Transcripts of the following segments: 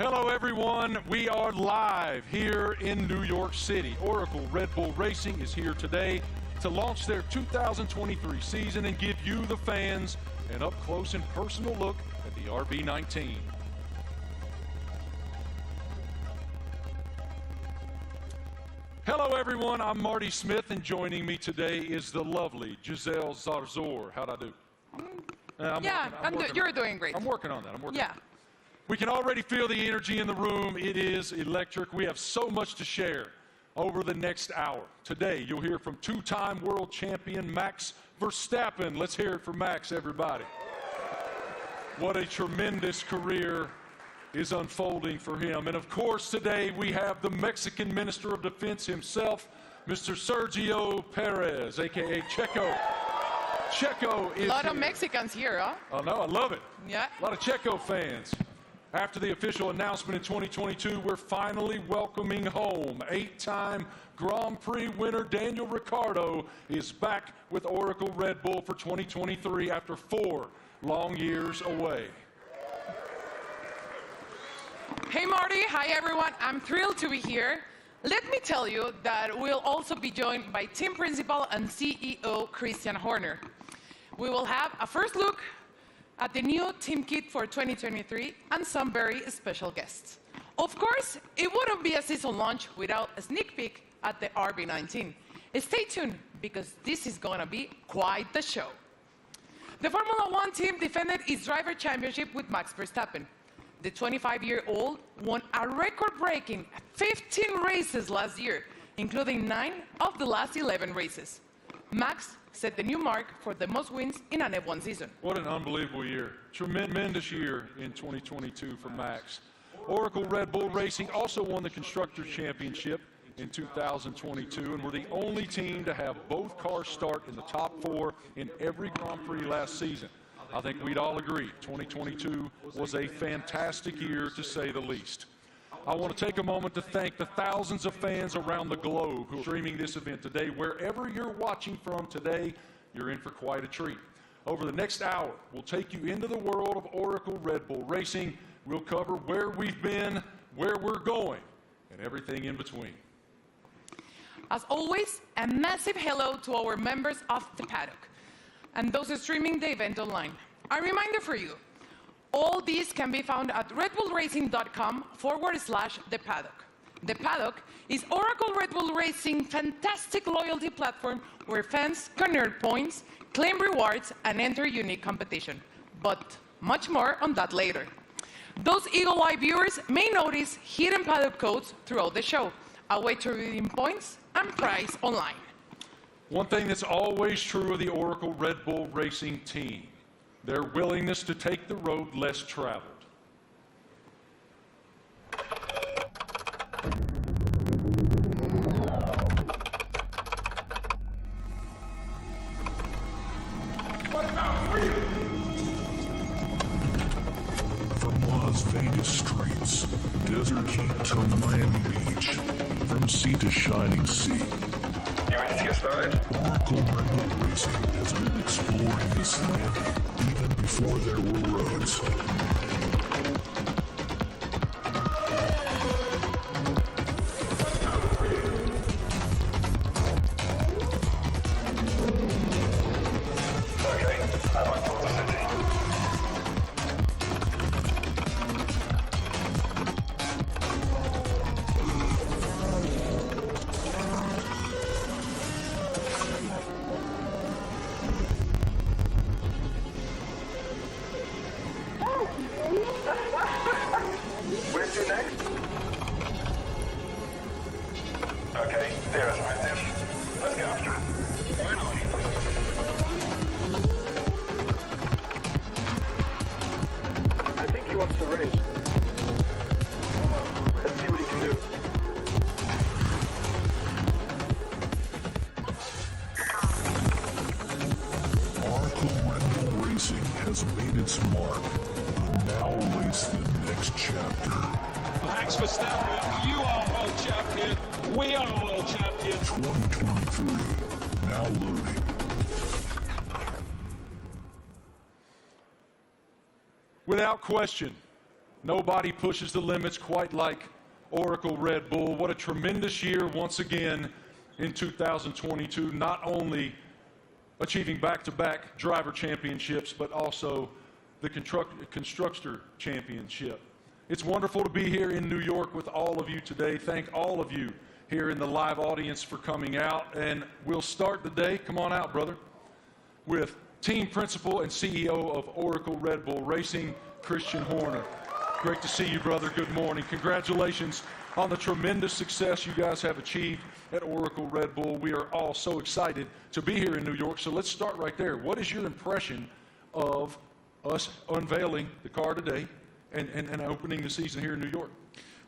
Hello, everyone. We are live here in New York City. Oracle Red Bull Racing is here today to launch their 2023 season and give you, the fans, an up-close and personal look at the RB19. Hello, everyone. I'm Marty Smith, and joining me today is the lovely Giselle Zarzor. How'd I do? You're doing great. I'm working on that. Yeah. We can already feel the energy in the room. It is electric. We have so much to share over the next hour. Today, you'll hear from two-time world champion Max Verstappen. Let's hear it for Max, everybody. What a tremendous career is unfolding for him. And of course, today we have the Mexican Minister of Defense himself, Mr. Sergio Perez, a.k.a. Checo. Checo is a lot of here. Mexicans here, huh? Oh, no, I love it. Yeah. A lot of Checo fans. After the official announcement in 2022, we're finally welcoming home. 8-time Grand Prix winner Daniel Ricciardo is back with Oracle Red Bull for 2023 after 4 long years away. Hey, Marty. Hi, everyone. I'm thrilled to be here. Let me tell you that we'll also be joined by team principal and CEO Christian Horner. We will have a first look at the new team kit for 2023 and some very special guests. Of course, it wouldn't be a season launch without a sneak peek at the RB19. Stay tuned, because this is going to be quite the show. The Formula One team defended its driver championship with Max Verstappen. The 25-year-old won a record-breaking 15 races last year, including 9 of the last 11 races. Max set the new mark for the most wins in an F1 season. What an unbelievable year. Tremendous year in 2022 for Max. Oracle Red Bull Racing also won the Constructors' Championship in 2022 and were the only team to have both cars start in the top 4 in every Grand Prix last season. I think we'd all agree 2022 was a fantastic year, to say the least. I want to take a moment to thank the thousands of fans around the globe who are streaming this event today. Wherever you're watching from today, you're in for quite a treat. Over the next hour, we'll take you into the world of Oracle Red Bull Racing. We'll cover where we've been, where we're going, and everything in between. As always, a massive hello to our members of the paddock and those streaming the event online. A reminder for you, all these can be found at redbullracing.com/the paddock. The Paddock is Oracle Red Bull Racing's fantastic loyalty platform where fans can earn points, claim rewards, and enter unique competition. But much more on that later. Those Eagle Eye viewers may notice hidden paddock codes throughout the show, a way to redeem points and prize online. One thing that's always true of the Oracle Red Bull Racing team, their willingness to take the road less traveled. From Las Vegas streets, Desert Heat to Miami Beach, from sea to shining sea. You ready to get started? Oracle Red Bull Racing has been exploring this land even before there were roads. Okay, I'm on board the city. Where to next? Okay, there is my dish. Let's go. Finally. I think he wants to race. Let's see what he can do. Oracle Red Bull Racing has made its mark, but now awaits the next chapter. Max Verstappen, you are world champion. We are world champion. 2023, now loading. Without question, Nobody pushes the limits quite like Oracle Red Bull. What a tremendous year once again in 2022, not only achieving back-to-back driver championships, but also the constructor championship. It's wonderful to be here in New York with all of you today. Thank all of you here in the live audience for coming out. And we'll start the day, come on out, brother, with team principal and CEO of Oracle Red Bull Racing, Christian Horner. Great to see you, brother. Good morning. Congratulations on the tremendous success you guys have achieved at Oracle Red Bull. We are all so excited to be here in New York. So let's start right there. What is your impression of us unveiling the car today and opening the season here in New York?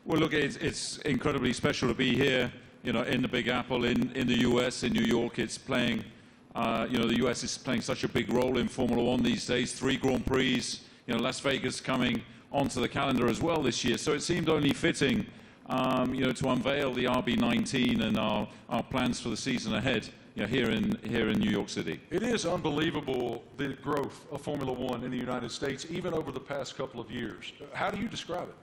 Well, look, it's incredibly special to be here, you know, in the Big Apple, in the U.S., in New York. It's playing, you know, the U.S. is playing such a big role in Formula One these days. 3 Grand Prix, you know, Las Vegas coming onto the calendar as well this year. So it seemed only fitting, you know, to unveil the RB19 and our plans for the season ahead, you know, here in New York City. It is unbelievable, the growth of Formula One in the United States, even over the past couple of years. How do you describe it?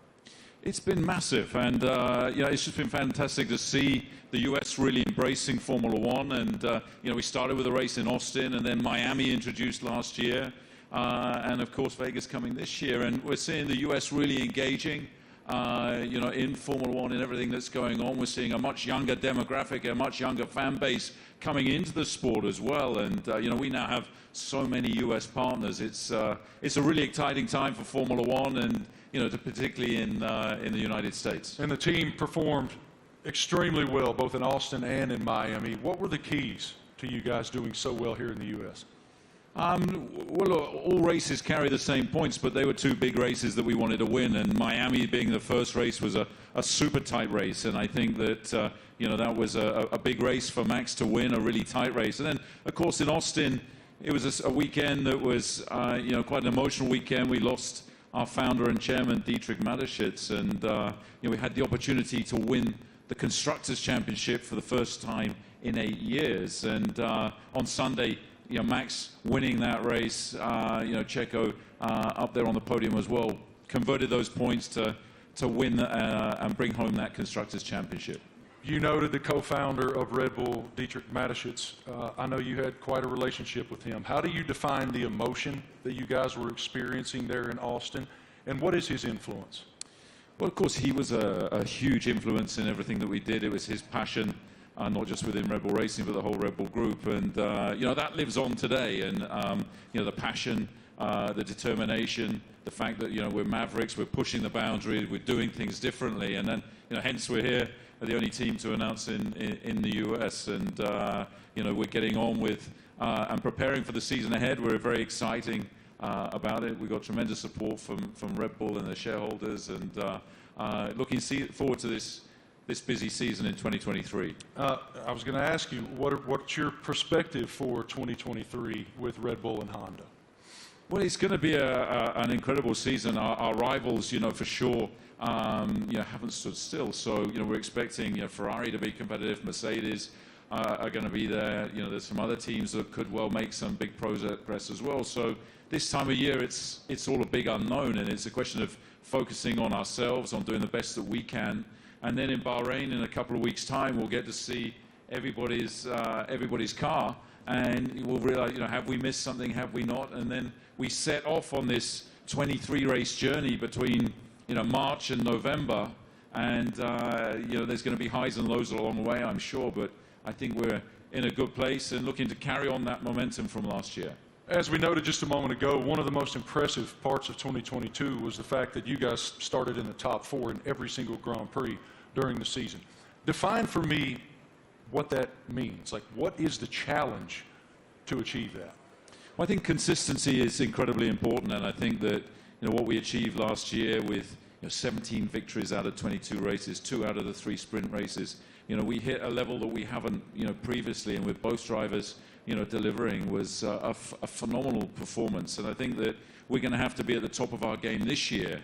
It's been massive, and you know, it's just been fantastic to see the U.S. really embracing Formula One. And you know, we started with a race in Austin, and then Miami introduced last year, and of course Vegas coming this year. And we're seeing the U.S. really engaging, you know, in Formula One and everything that's going on. We're seeing a much younger demographic, a much younger fan base coming into the sport as well. And you know, we now have so many U.S. partners. It's a really exciting time for Formula One, and you know, particularly in the United States. And the team performed extremely well, both in Austin and in Miami. What were the keys to you guys doing so well here in the U.S.? Well, all races carry the same points, but they were 2 big races that we wanted to win. And Miami being the first race was a super tight race. And I think that, you know, that was a big race for Max to win, a really tight race. And then, of course, in Austin, it was a weekend that was, you know, quite an emotional weekend. We lost our founder and chairman, Dietrich Mateschitz, and you know, we had the opportunity to win the Constructors' Championship for the first time in 8 years. And on Sunday, you know, Max winning that race, you know, Checo up there on the podium as well, converted those points to win and bring home that Constructors' Championship. You noted the co-founder of Red Bull, Dietrich Mateschitz. I know you had quite a relationship with him. How do you define the emotion that you guys were experiencing there in Austin, and what is his influence? Well, of course, he was a huge influence in everything that we did. It was his passion, not just within Red Bull Racing, but the whole Red Bull group. And, you know, that lives on today. And, you know, the passion, the determination, the fact that, you know, we're mavericks, we're pushing the boundaries, we're doing things differently. And then, you know, hence we're here, the only team to announce in the US. And, you know, we're getting on with and preparing for the season ahead. We're very exciting about it. We've got tremendous support from Red Bull and their shareholders, and looking forward to this busy season in 2023. I was going to ask you, what's your perspective for 2023 with Red Bull and Honda? Well, it's going to be an incredible season. Our rivals, you know, for sure, you know, haven't stood still. So, you know, we're expecting, you know, Ferrari to be competitive, Mercedes are going to be there. You know, there's some other teams that could well make some big progress as well. So this time of year, it's all a big unknown, and it's a question of focusing on ourselves, on doing the best that we can. And then in Bahrain, in a couple of weeks' time, we'll get to see everybody's car, and we'll realize, you know, have we missed something, have we not? And then we set off on this 23-race journey between, you know, March and November, and you know, there's going to be highs and lows along the way, I'm sure, but I think we're in a good place and looking to carry on that momentum from last year. As we noted just a moment ago, one of the most impressive parts of 2022 was the fact that you guys started in the top 4 in every single Grand Prix during the season. Define for me what that means. Like, what is the challenge to achieve that? Well, I think consistency is incredibly important, and I think that, you know, what we achieved last year with, you know, 17 victories out of 22 races, 2 out of the 3 sprint races, you know, we hit a level that we haven't, you know, previously, and with both drivers, you know, delivering was a phenomenal performance. And I think that we're going to have to be at the top of our game this year,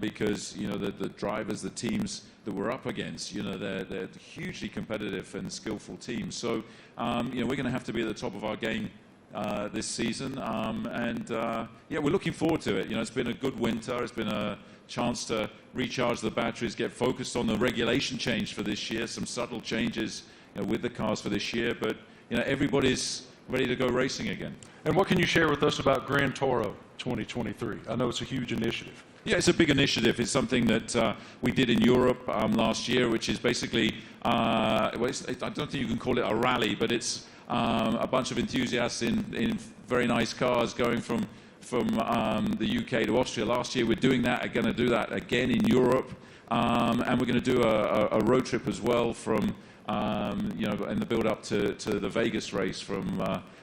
because, you know, the drivers, the teams that we're up against, you know, they're hugely competitive and skillful teams. So, you know, we're going to have to be at the top of our game this season. Yeah, we're looking forward to it. You know, it's been a good winter. It's been a chance to recharge the batteries, get focused on the regulation change for this year, some subtle changes with the cars for this year, but everybody's ready to go racing again. And what can you share with us about Gran Toro 2023? I know it's a huge initiative. Yeah, it's a big initiative. It's something that we did in Europe last year, which is basically, I don't think you can call it a rally, but it's a bunch of enthusiasts in very nice cars going from the UK to Austria. Last year we're doing that, going to do that again in Europe, and we're going to do a road trip as well from, in the build up to the Vegas race from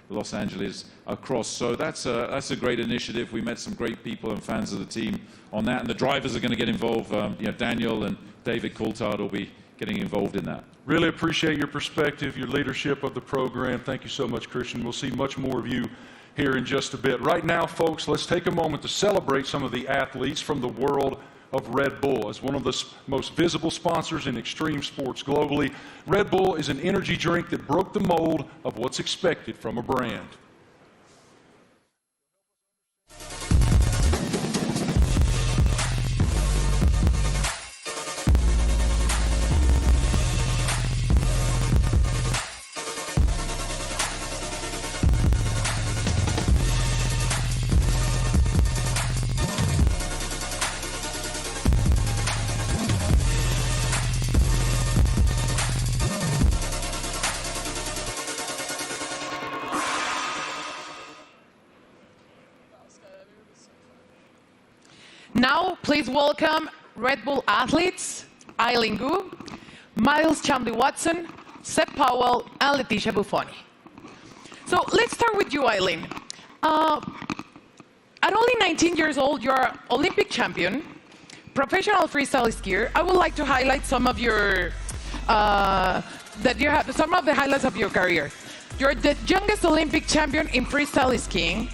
Los Angeles across. So that's a great initiative. We met some great people and fans of the team on that, and the drivers are going to get involved. Daniel and David Coulthard will be getting involved in that. Really appreciate your perspective, your leadership of the program. Thank you so much, Christian. We'll see much more of you here in just a bit. Right now, folks, let's take a moment to celebrate some of the athletes from the world of Red Bull. As one of the most visible sponsors in extreme sports globally, Red Bull is an energy drink that broke the mold of what's expected from a brand. Now, please welcome Red Bull athletes, Eileen Gu, Miles Chambly-Watson, Seb Powell, and Leticia Buffoni. So let's start with you, Eileen. At only 19 years old, you're an Olympic champion, professional freestyle skier. I would like to highlight some of your some of the highlights of your career. You're the youngest Olympic champion in freestyle skiing,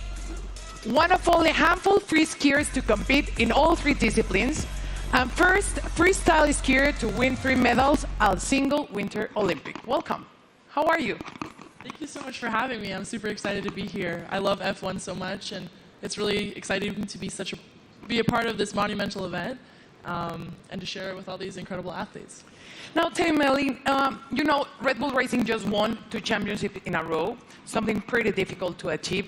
one of only a handful of free skiers to compete in all three disciplines, and first freestyle skier to win 3 medals at a single Winter Olympic. Welcome. How are you? Thank you so much for having me. I'm super excited to be here. I love F1 so much, and it's really exciting to be a part of this monumental event and to share it with all these incredible athletes. Now, tell me, Eileen, you know, Red Bull Racing just won 2 championships in a row, something pretty difficult to achieve.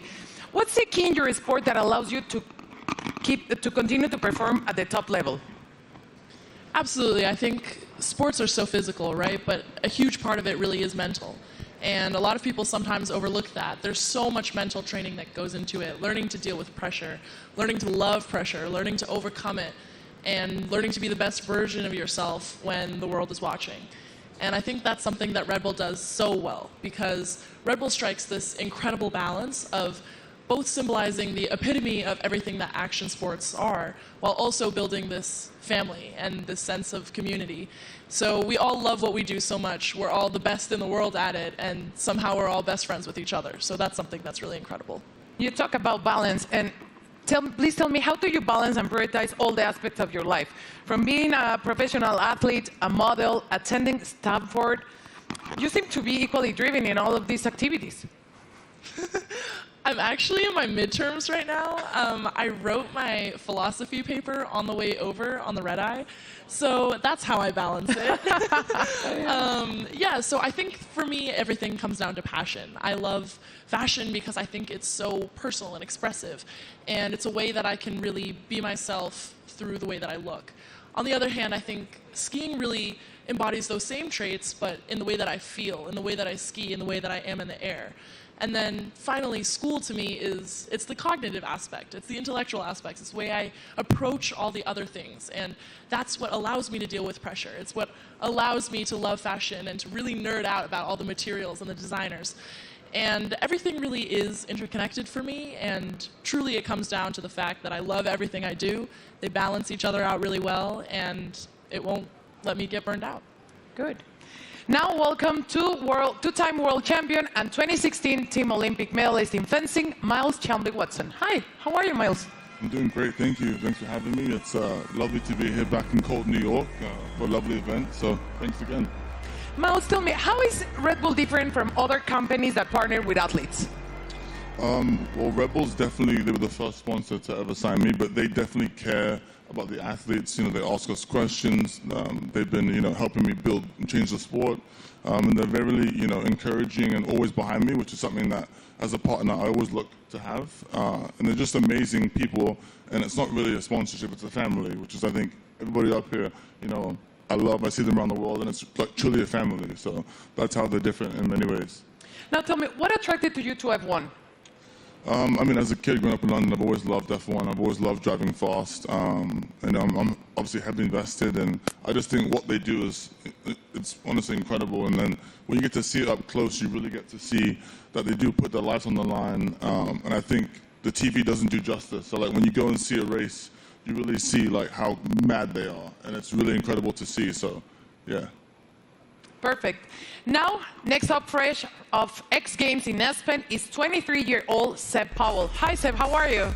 What's the key in your sport that allows you to continue to perform at the top level? Absolutely. I think sports are so physical, right? But a huge part of it really is mental. And a lot of people sometimes overlook that. There's so much mental training that goes into it, learning to deal with pressure, learning to love pressure, learning to overcome it, and learning to be the best version of yourself when the world is watching. And I think that's something that Red Bull does so well, because Red Bull strikes this incredible balance of both symbolizing the epitome of everything that action sports are, while also building this family and this sense of community. So we all love what we do so much. We're all the best in the world at it, and somehow we're all best friends with each other. So that's something that's really incredible. You talk about balance, and please tell me, how do you balance and prioritize all the aspects of your life? From being a professional athlete, a model, attending Stanford, you seem to be equally driven in all of these activities. I'm actually in my midterms right now. I wrote my philosophy paper on the way over on the red eye, so that's how I balance it. So I think for me, everything comes down to passion. I love fashion because I think it's so personal and expressive, and it's a way that I can really be myself through the way that I look. On the other hand, I think skiing really embodies those same traits, but in the way that I feel, in the way that I ski, in the way that I am in the air. And then finally, school to me it's the cognitive aspect, it's the intellectual aspects, it's the way I approach all the other things. And that's what allows me to deal with pressure. It's what allows me to love fashion and to really nerd out about all the materials and the designers. And everything really is interconnected for me, and truly it comes down to the fact that I love everything I do. They balance each other out really well, and it won't let me get burned out. Good. Now, welcome to two-time world champion and 2016 Team Olympic medalist in fencing, Miles Chambly-Watson. Hi, how are you, Miles? I'm doing great, thank you. Thanks for having me. It's lovely to be here back in cold New York for a lovely event, so thanks again. Miles, tell me, how is Red Bull different from other companies that partner with athletes? Well, Red Bull's definitely, they were the first sponsor to ever sign me, but they definitely care about the athletes. You know, they ask us questions. They've been, you know, helping me build and change the sport. And they're very, you know, encouraging and always behind me, which is something that, as a partner, I always look to have. And they're just amazing people. And it's not really a sponsorship, it's a family, which is, I think, everybody up here, you know, I see them around the world, and it's like truly a family. So that's how they're different in many ways. Now tell me, what attracted you to F1? I mean, as a kid growing up in London, I've always loved F1. I've always loved driving fast. And I'm obviously heavily invested, and I just think what they do is, it's honestly incredible. And then when you get to see it up close, you really get to see that they do put their lives on the line. And I think the TV doesn't do justice. So like when you go and see a race, you really see like how mad they are, and it's really incredible to see. So, yeah. Perfect. Now, next up fresh of X Games in Aspen is 23-year-old Seb Powell. Hi, Seb, how are you?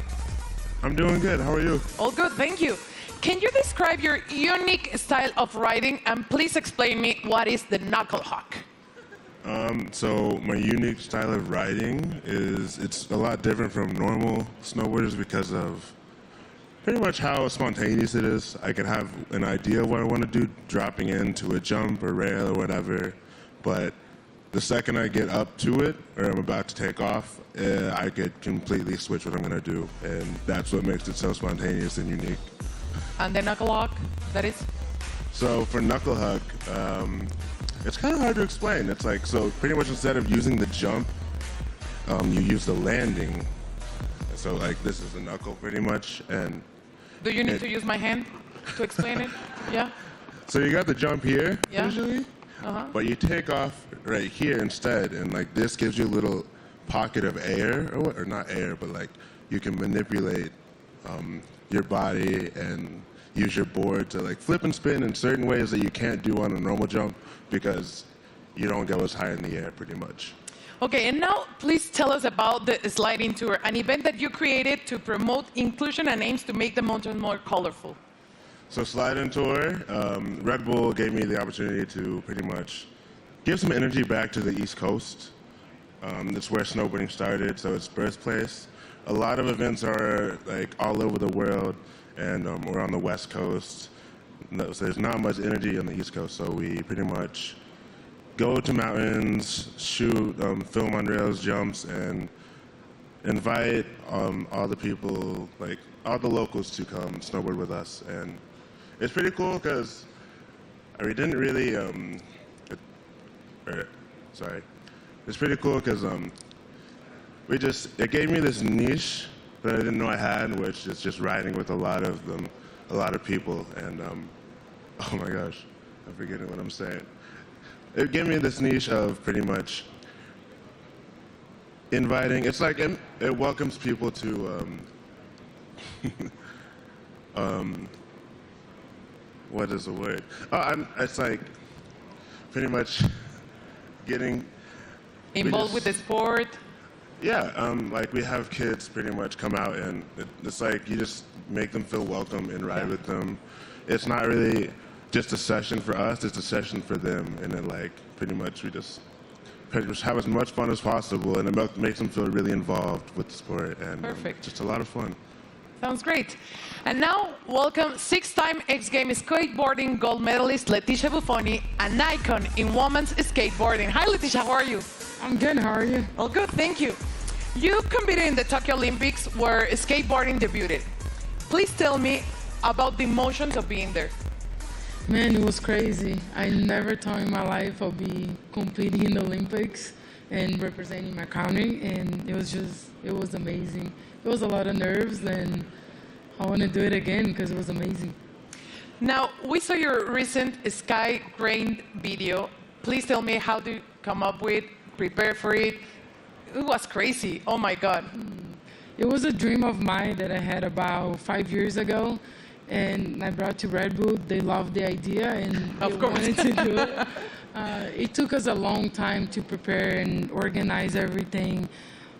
I'm doing good. How are you? All good, thank you. Can you describe your unique style of riding, and please explain me what is the knuckle hawk? So my unique style of riding is, it's a lot different from normal snowboarders because of pretty much how spontaneous it is. I can have an idea of what I want to do, dropping into a jump or rail or whatever, but the second I get up to it, or I'm about to take off, I could completely switch what I'm going to do, and that's what makes it so spontaneous and unique. And the knuckle hawk, that is? So for knuckle hug, it's kind of hard to explain. It's like, so pretty much instead of using the jump, you use the landing. So like this is a knuckle pretty much, and do you need to use my hand to explain it? Yeah? So you got the jump here, yeah. Usually, but you take off right here instead, and like this gives you a little pocket of air, or not air, but like you can manipulate your body and use your board to like flip and spin in certain ways that you can't do on a normal jump because you don't go as high in the air pretty much. Okay, and now please tell us about the Sliding Tour, an event that you created to promote inclusion and aims to make the mountain more colorful. So Sliding Tour, Red Bull gave me the opportunity to pretty much give some energy back to the East Coast. That's where snowboarding started, so it's birthplace. A lot of events are like all over the world, and we're on the West Coast. So there's not much energy on the East Coast, so we pretty much go to mountains, shoot, film on rails, jumps, and invite all the people, like all the locals, to come snowboard with us. And it's pretty cool because we didn't really, it's pretty cool because it gave me this niche that I didn't know I had, which is just riding with a lot of people. And oh my gosh, I'm forgetting what I'm saying. It gave me this niche of pretty much inviting. It's like it welcomes people to what is the word? It's like pretty much getting involved with the sport. Yeah, like we have kids pretty much come out, and it's like you just make them feel welcome and ride with them. It's not really just a session for us, it's a session for them, and then like pretty much we just have as much fun as possible, and it makes them feel really involved with the sport, and just a lot of fun. Sounds great. And now, welcome 6-time X Games skateboarding gold medalist Leticia Buffoni, an icon in women's skateboarding. Hi Leticia, how are you? I'm good, how are you? All good, thank you. You competed in the Tokyo Olympics where skateboarding debuted. Please tell me about the emotions of being there. Man, it was crazy. I never thought in my life I'll be competing in the Olympics and representing my country, and it was amazing. It was a lot of nerves, and I want to do it again because it was amazing. Now, we saw your recent Sky Grain video. Please tell me how do you come up with, prepare for it? It was crazy, oh my God. It was a dream of mine that I had about 5 years ago, and I brought to Red Bull. They loved the idea, and they wanted to do it. It took us a long time to prepare and organize everything.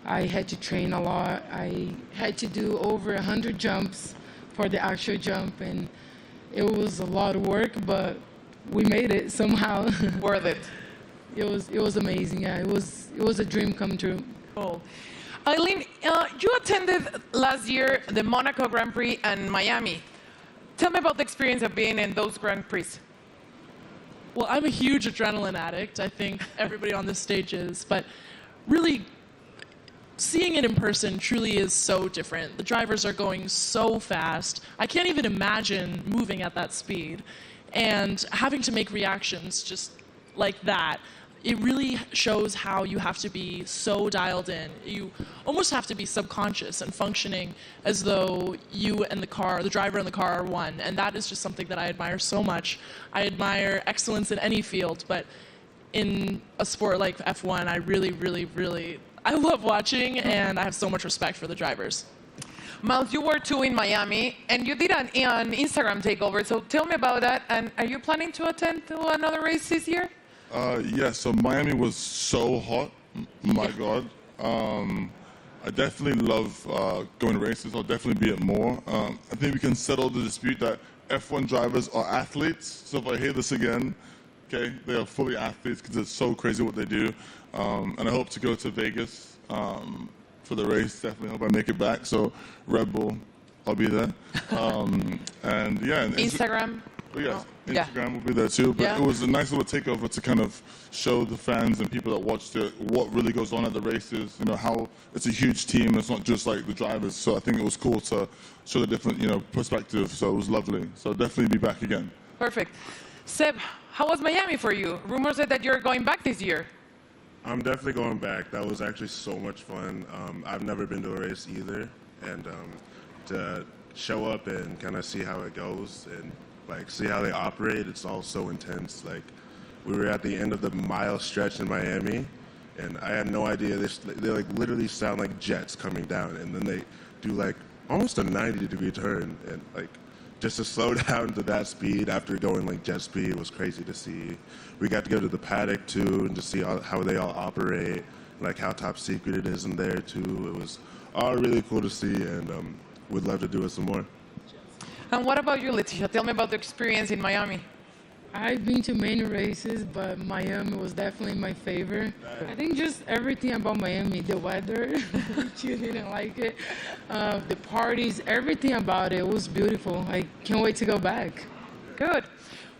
I had to train a lot. I had to do over 100 jumps for the actual jump, and it was a lot of work, but we made it somehow. Worth it. It was amazing. Yeah, it was a dream come true. Cool. Eileen, you attended last year the Monaco Grand Prix and Miami. Tell me about the experience of being in those Grand Prix. Well, I'm a huge adrenaline addict. I think everybody on this stage is. But really, seeing it in person truly is so different. The drivers are going so fast. I can't even imagine moving at that speed. And having to make reactions just like that, it really shows how you have to be so dialed in. You almost have to be subconscious and functioning as though you and the driver and the car are one. And that is just something that I admire so much. I admire excellence in any field, but in a sport like F1, I really, I love watching, and I have so much respect for the drivers. Miles, you were too in Miami, and you did an Instagram takeover, so tell me about that. And are you planning to attend to another race this year? Yeah, so Miami was so hot. My God. I definitely love going to races. I'll definitely be at more. I think we can settle the dispute that F1 drivers are athletes. So if I hear this again, okay, they are fully athletes because it's so crazy what they do. And I hope to go to Vegas for the race. Definitely hope I make it back. So Red Bull, I'll be there. And yeah. And Instagram. Yeah, Instagram will be there too. But it was a nice little takeover to kind of show the fans and people that watched it what really goes on at the races. You know, how it's a huge team. It's not just like the drivers. So I think it was cool to show the different, perspective. So it was lovely. So definitely be back again. Perfect. Seb, how was Miami for you? Rumors said that you're going back this year. I'm definitely going back. That was actually so much fun. I've never been to a race either, and to show up and kind of see how it goes and see how they operate, it's all so intense. We were at the end of the mile stretch in Miami, and I had no idea. They literally sound like jets coming down, and then they do almost a 90-degree turn, and just to slow down to that speed after going jet speed was crazy to see. We got to go to the paddock too, and to see how they all operate, how top secret it is in there too. It was all really cool to see, and we'd love to do it some more. And what about you, Leticia? Tell me about the experience in Miami. I've been to many races, but Miami was definitely my favorite. I think just everything about Miami, the weather, which you didn't like it, the parties, everything about it was beautiful. I can't wait to go back. Good.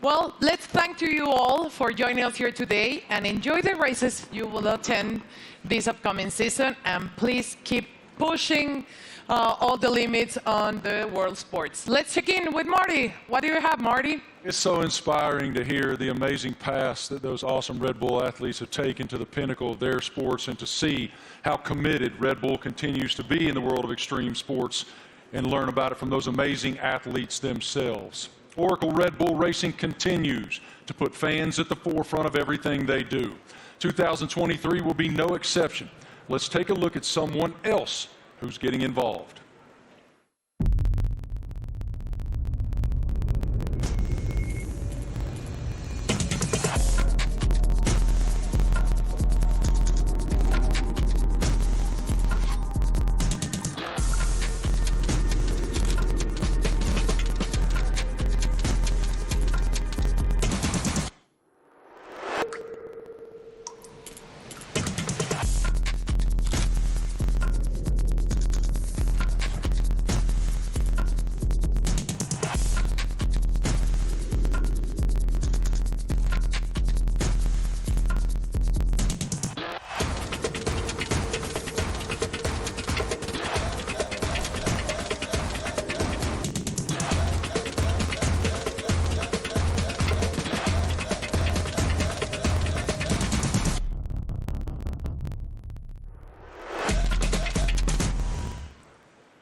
Well, let's thank to you all for joining us here today, and enjoy the races you will attend this upcoming season, and please keep pushing all the limits on the world sports. Let's check in with Marty. What do you have, Marty? It's so inspiring to hear the amazing paths that those awesome Red Bull athletes have taken to the pinnacle of their sports, and to see how committed Red Bull continues to be in the world of extreme sports, and learn about it from those amazing athletes themselves. Oracle Red Bull Racing continues to put fans at the forefront of everything they do. 2023 will be no exception. Let's take a look at someone else who's getting involved.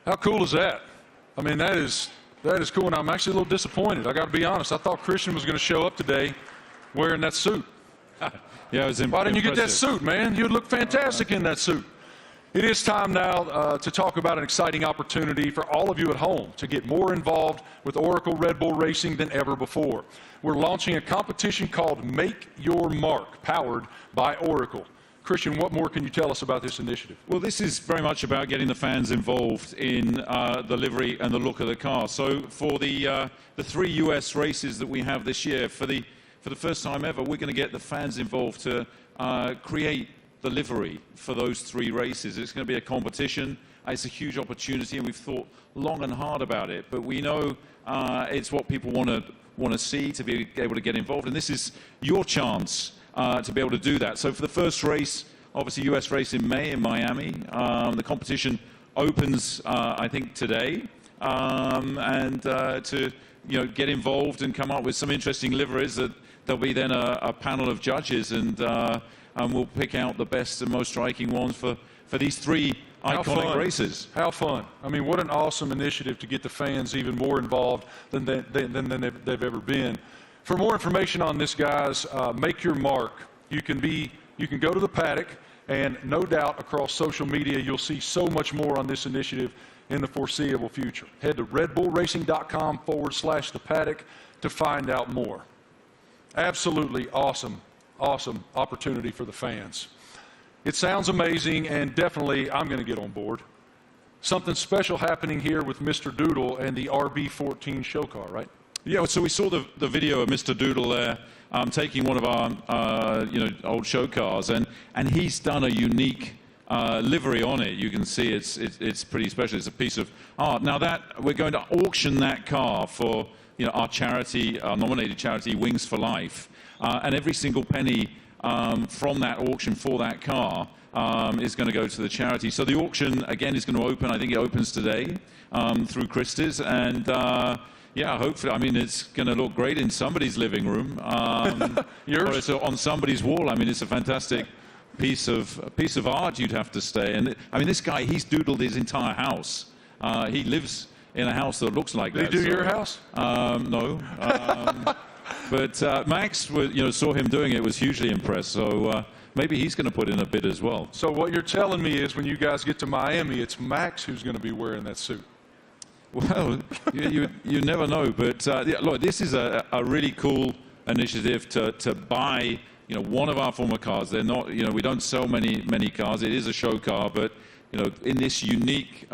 How cool is that? I mean, that is cool, and I'm actually a little disappointed. I got to be honest. I thought Christian was going to show up today wearing that suit. Yeah, it was Why didn't you get that suit, man? You'd look fantastic in that suit. It is time now to talk about an exciting opportunity for all of you at home to get more involved with Oracle Red Bull Racing than ever before. We're launching a competition called Make Your Mark, powered by Oracle. Christian, what more can you tell us about this initiative? Well, this is very much about getting the fans involved in the livery and the look of the car. So for the 3 US races that we have this year, for the first time ever, we're going to get the fans involved to create the livery for those 3 races. It's going to be a competition. It's a huge opportunity, and we've thought long and hard about it. But we know it's what people want to see, to be able to get involved. And this is your chance to be able to do that. So for the first race, obviously US race in May in Miami, the competition opens, I think, today. And to get involved and come up with some interesting liveries, that there'll be then a panel of judges, and we'll pick out the best and most striking ones for these 3 iconic races. How fun. I mean, what an awesome initiative to get the fans even more involved than they've ever been. For more information on this, guys, make your mark. You can go to the paddock, and no doubt across social media you'll see so much more on this initiative in the foreseeable future. Head to redbullracing.com/the paddock to find out more. Absolutely awesome opportunity for the fans. It sounds amazing, and definitely I'm going to get on board. Something special happening here with Mr. Doodle and the RB14 show car, right? Yeah, so we saw the video of Mr. Doodle there taking one of our old show cars, and he's done a unique livery on it. You can see it's pretty special. It's a piece of art. Now that we're going to auction that car for our charity, our nominated charity, Wings for Life, and every single penny from that auction for that car is going to go to the charity. So the auction again is going to open. I think it opens today through Christie's, and yeah, hopefully. I mean, it's going to look great in somebody's living room. Yours? Or it's on somebody's wall. I mean, it's a fantastic piece of art, you'd have to say. And I mean, this guy, he's doodled his entire house. He lives in a house that looks like that. Did he do your house? No. But Max, saw him doing it, was hugely impressed. So maybe he's going to put in a bid as well. So what you're telling me is, when you guys get to Miami, it's Max who's going to be wearing that suit. Well, you never know. But yeah, look, this is a really cool initiative to buy one of our former cars. They're not, we don't sell many cars. It is a show car, but in this unique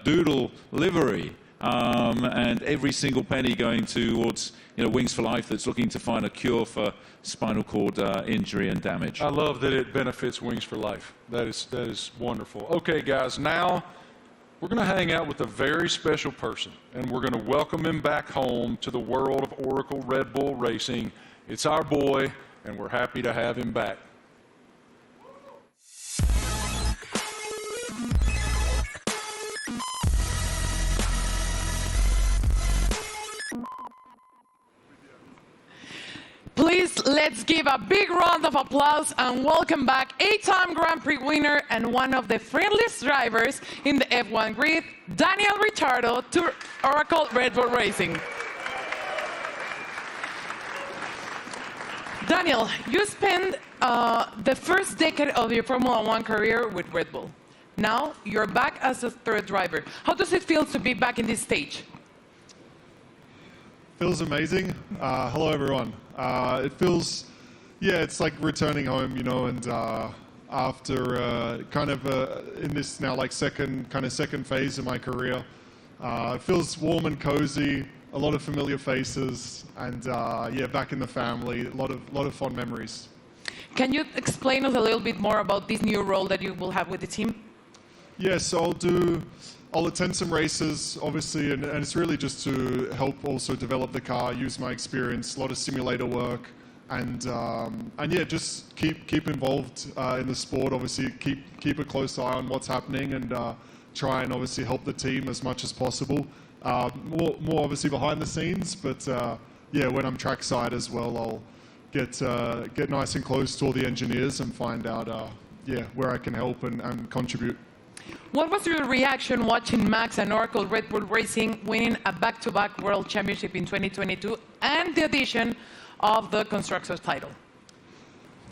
doodle livery, and every single penny going towards Wings for Life, that's looking to find a cure for spinal cord injury and damage. I love that it benefits Wings for Life. That is wonderful. Okay, guys, now we're going to hang out with a very special person, and we're going to welcome him back home to the world of Oracle Red Bull Racing. It's our boy, and we're happy to have him back. Please, let's give a big round of applause and welcome back 8-time Grand Prix winner and one of the friendliest drivers in the F1 grid, Daniel Ricciardo, to Oracle Red Bull Racing. Daniel, you spent the first decade of your Formula One career with Red Bull. Now you're back as a third driver. How does it feel to be back in this stage? Feels amazing. Hello, everyone. It feels, it's like returning home, and after kind of in this now like second phase of my career, it feels warm and cozy. A lot of familiar faces, and back in the family. A lot of fond memories. Can you explain us a little bit more about this new role that you will have with the team? Yes, so I'll attend some races, obviously, and it's really just to help also develop the car, use my experience, a lot of simulator work, and just keep involved in the sport. Obviously, keep a close eye on what's happening, and try and obviously help the team as much as possible. More obviously behind the scenes, but when I'm trackside as well, I'll get nice and close to all the engineers and find out where I can help and contribute. What was your reaction watching Max and Oracle Red Bull Racing winning a back-to-back World Championship in 2022 and the addition of the Constructors title?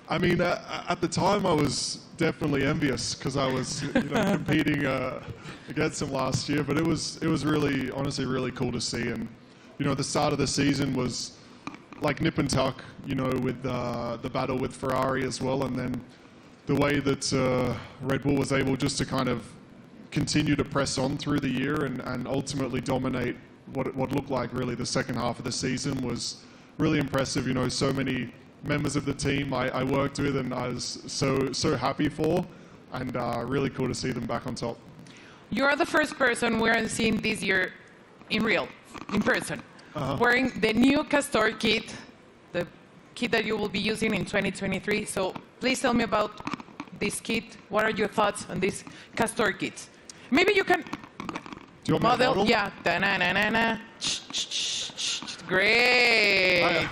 I mean, at the time I was definitely envious because I was competing against him last year, but it was really, honestly, really cool to see. And the start of the season was like nip and tuck, with the battle with Ferrari as well, and then the way that Red Bull was able just to kind of continue to press on through the year and ultimately dominate what looked like really the second half of the season was really impressive. So many members of the team I worked with and I was so happy for, and really cool to see them back on top. You're the first person we're seeing this year in person, wearing the new Castor kit, the kit that you will be using in 2023. So please tell me about this kit. What are your thoughts on this Castor kit? Maybe you can Do you want me to model? Yeah. Da-na-na-na-na. Great.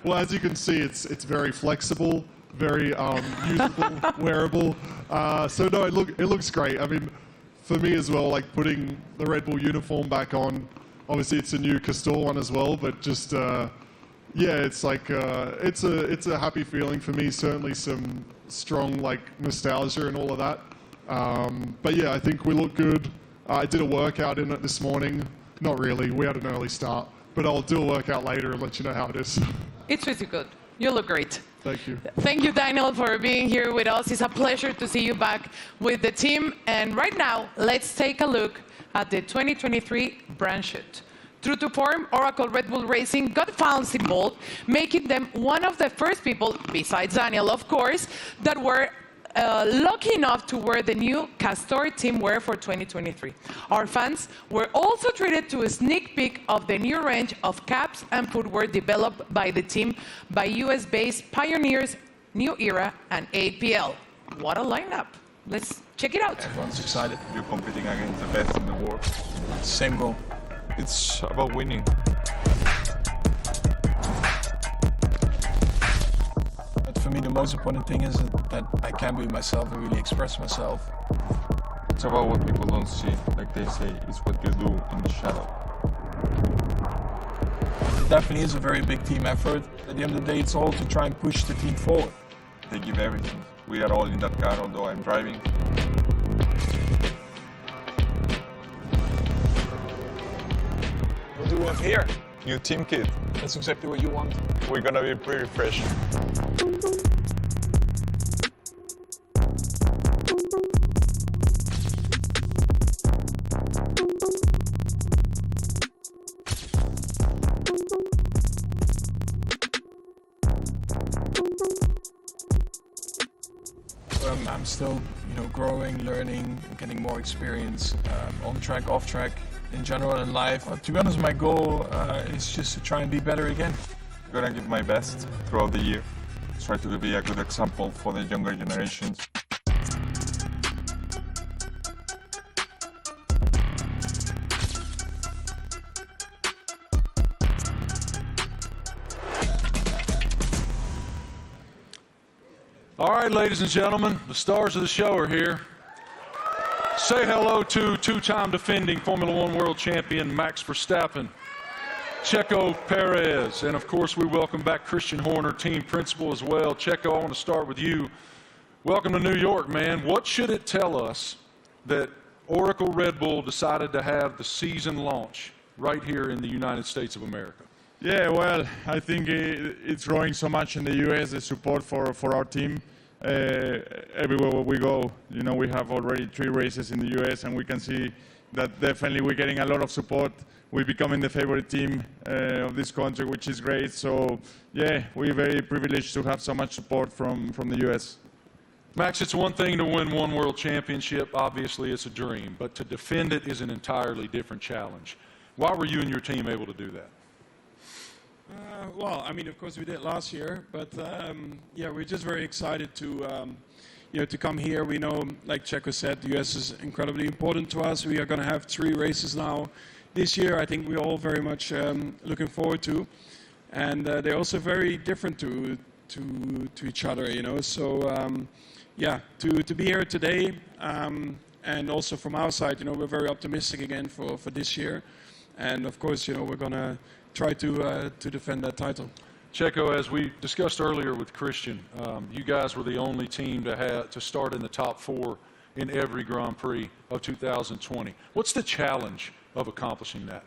Well, as you can see, it's very flexible, very usable, wearable. So no, it looks great. I mean, for me as well, like putting the Red Bull uniform back on. Obviously, it's a new Castor one as well, but just yeah, it's like it's a happy feeling for me. Certainly, some strong like nostalgia and all of that. But yeah, I think we look good. I did a workout in it this morning. Not really. We had an early start, but I'll do a workout later and let you know how it is. It's really good. You look great. Thank you. Thank you, Daniel, for being here with us. It's a pleasure to see you back with the team. And right now, let's take a look at the 2023 brand shoot. True to form, Oracle Red Bull Racing got fans involved, making them one of the first people, besides Daniel, of course, that were lucky enough to wear the new Castor team wear for 2023. Our fans were also treated to a sneak peek of the new range of caps and footwear developed by the team by US-based pioneers New Era and APL. What a lineup. Let's check it out. Everyone's excited. You're competing against the best in the world. Same goal. It's about winning. For me, the most important thing is that I can be myself and really express myself. It's about what people don't see. Like they say, it's what you do in the shadow. It definitely is a very big team effort. At the end of the day, it's all to try and push the team forward. They give everything. We are all in that car, although I'm driving. What do we have here? New team kit. That's exactly what you want. We're gonna be pretty fresh. I'm still, growing, learning, getting more experience on track, off track, in general in life. To be honest, my goal is just to try and be better again. I'm gonna give my best throughout the year. Try to be a good example for the younger generations. All right, ladies and gentlemen, the stars of the show are here. Say hello to two-time defending Formula One world champion Max Verstappen, Checo Perez, and of course we welcome back Christian Horner, team principal as well. Checo, I want to start with you. Welcome to New York, man. What should it tell us that Oracle Red Bull decided to have the season launch right here in the United States of America? Yeah, well, I think it's growing so much in the U.S., the support for our team. Everywhere we go, we have already 3 races in the U.S. and we can see that definitely we're getting a lot of support. We're becoming the favorite team of this country, which is great. So, yeah, we're very privileged to have so much support from the U.S. Max, it's one thing to win one world championship. Obviously, it's a dream. But to defend it is an entirely different challenge. Why were you and your team able to do that? Well, I mean, of course we did last year, but yeah, we're just very excited to, to come here. We know, like Checo said, the US is incredibly important to us. We are going to have 3 races now this year. I think we're all very much looking forward to, and they're also very different to each other, So, yeah, to be here today, and also from our side, we're very optimistic again for this year, and of course, we're going to try to defend that title. Checo, as we discussed earlier with Christian, you guys were the only team to start in the top 4 in every Grand Prix of 2020. What's the challenge of accomplishing that?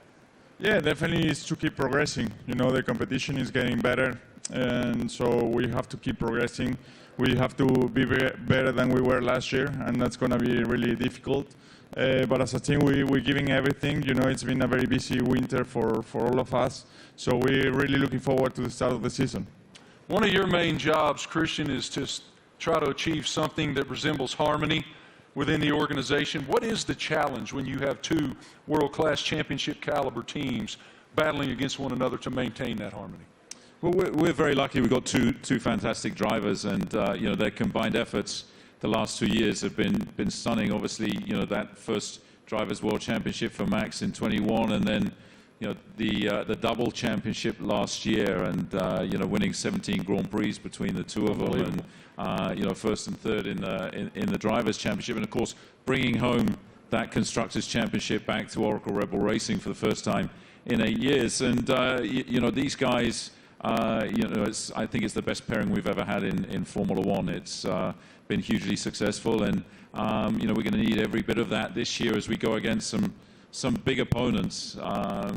Yeah, definitely is to keep progressing. The competition is getting better, and so we have to keep progressing. We have to be better than we were last year, and that's going to be really difficult. But as a team, we're giving everything. It's been a very busy winter for all of us. So we're really looking forward to the start of the season. One of your main jobs, Christian, is to try to achieve something that resembles harmony within the organization. What is the challenge when you have two world-class championship caliber teams battling against one another to maintain that harmony? Well, we're very lucky. We've got two fantastic drivers, and you know, their combined efforts the last 2 years have been stunning. Obviously, you know, that first Drivers' World Championship for Max in 21, and then you know the double championship last year, and you know, winning 17 Grand Prix between the two of them, and you know, first and third in the Drivers' Championship, and of course bringing home that Constructors' Championship back to Oracle Red Bull Racing for the first time in 8 years. And you know, these guys, you know, I think it's the best pairing we've ever had in Formula One. It's been hugely successful, and you know, we're going to need every bit of that this year as we go against some big opponents.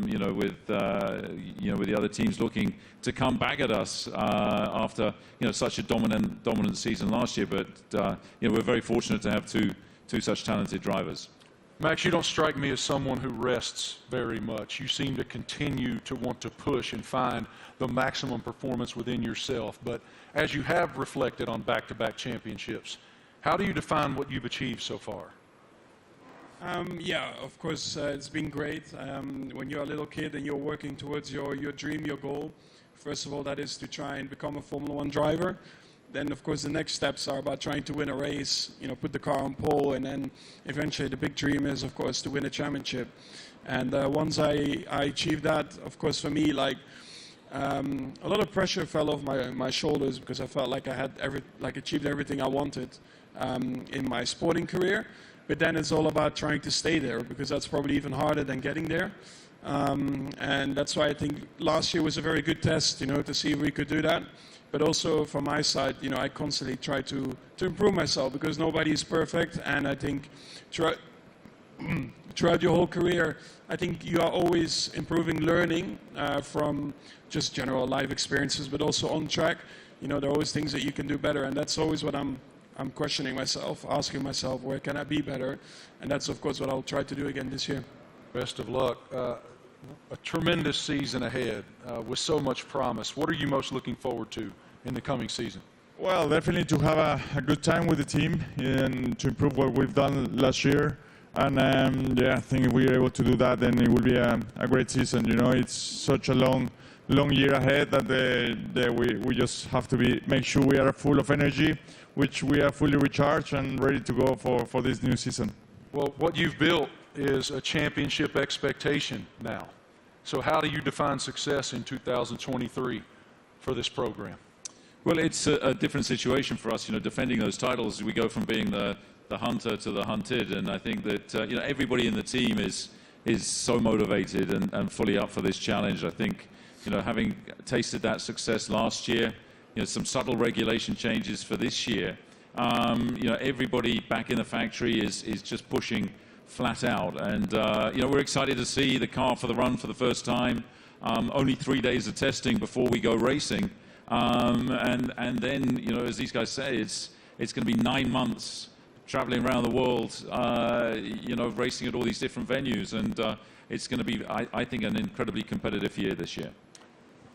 You know, with the other teams looking to come back at us after such a dominant season last year. But you know, we're very fortunate to have two such talented drivers. Max, you don't strike me as someone who rests very much. You seem to continue to want to push and find the maximum performance within yourself. But as you have reflected on back-to-back championships, how do you define what you've achieved so far? Yeah, of course, it's been great. When you're a little kid and you're working towards your dream, your goal, first of all, that is to try and become a Formula One driver. Then, of course, the next steps are about trying to win a race, you know, put the car on pole, and then eventually the big dream is, of course, to win a championship. And once I achieved that, of course, for me, like, a lot of pressure fell off my shoulders because I felt like I had achieved everything I wanted in my sporting career. But then it's all about trying to stay there, because that's probably even harder than getting there. And that's why I think last year was a very good test, you know, to see if we could do that. But also from my side, you know, I constantly try to improve myself, because nobody is perfect. And I think throughout your whole career, I think you are always improving, learning from just general life experiences, but also on track. You know, there are always things that you can do better, and that's always what I'm questioning myself, asking myself, where can I be better? And that's, of course, what I'll try to do again this year. Best of luck. A tremendous season ahead with so much promise. What are you most looking forward to in the coming season? Well, definitely to have a good time with the team and to improve what we've done last year. And yeah, I think if we're able to do that, then it will be a great season. You know, it's such a long year ahead that we just have to make sure we are full of energy, which we are fully recharged and ready to go for this new season. Well, what you've built is a championship expectation now. So how do you define success in 2023 for this program? Well, it's a different situation for us, you know, defending those titles. We go from being the hunter to the hunted, and I think that you know, everybody in the team is so motivated and fully up for this challenge. I think, you know, having tasted that success last year, you know, some subtle regulation changes for this year, you know, everybody back in the factory is just pushing flat out, and you know, we're excited to see the car for the run for the first time. Only 3 days of testing before we go racing, and then, you know, as these guys say, it's going to be 9 months traveling around the world, you know, racing at all these different venues, and it's going to be, I think, an incredibly competitive year this year.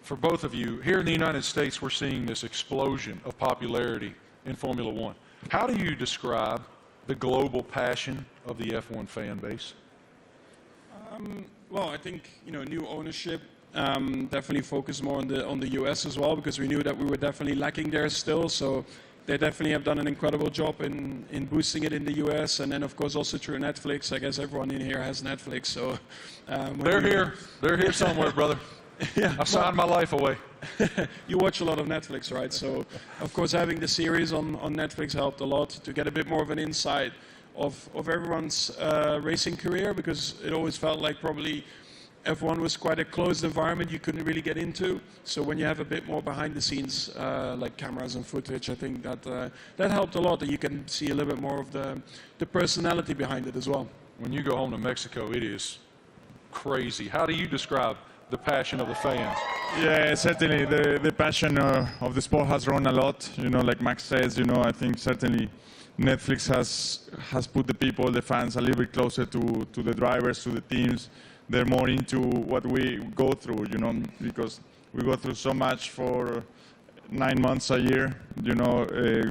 For both of you, here in the United States, we're seeing this explosion of popularity in Formula One. How do you describe the global passion of the F1 fan base? Well, I think, you know, new ownership definitely focused more on the US as well, because we knew that we were definitely lacking there still. So they definitely have done an incredible job in boosting it in the US, and then of course also through Netflix. I guess everyone in here has Netflix, so they're here somewhere, brother. Yeah, I signed my life away. You watch a lot of Netflix, right? So, of course, having the series on Netflix helped a lot to get a bit more of an insight of everyone's racing career, because it always felt like probably F1 was quite a closed environment you couldn't really get into. So when you have a bit more behind the scenes, like cameras and footage, I think that helped a lot, that you can see a little bit more of the personality behind it as well. When you go home to Mexico, it is crazy. How do you describe the passion of the fans? Yeah, certainly the passion of the sport has grown a lot. You know, like Max says, you know, I think certainly Netflix has put the people, the fans, a little bit closer to the drivers, to the teams. They're more into what we go through, you know, because we go through so much for 9 months a year. You know,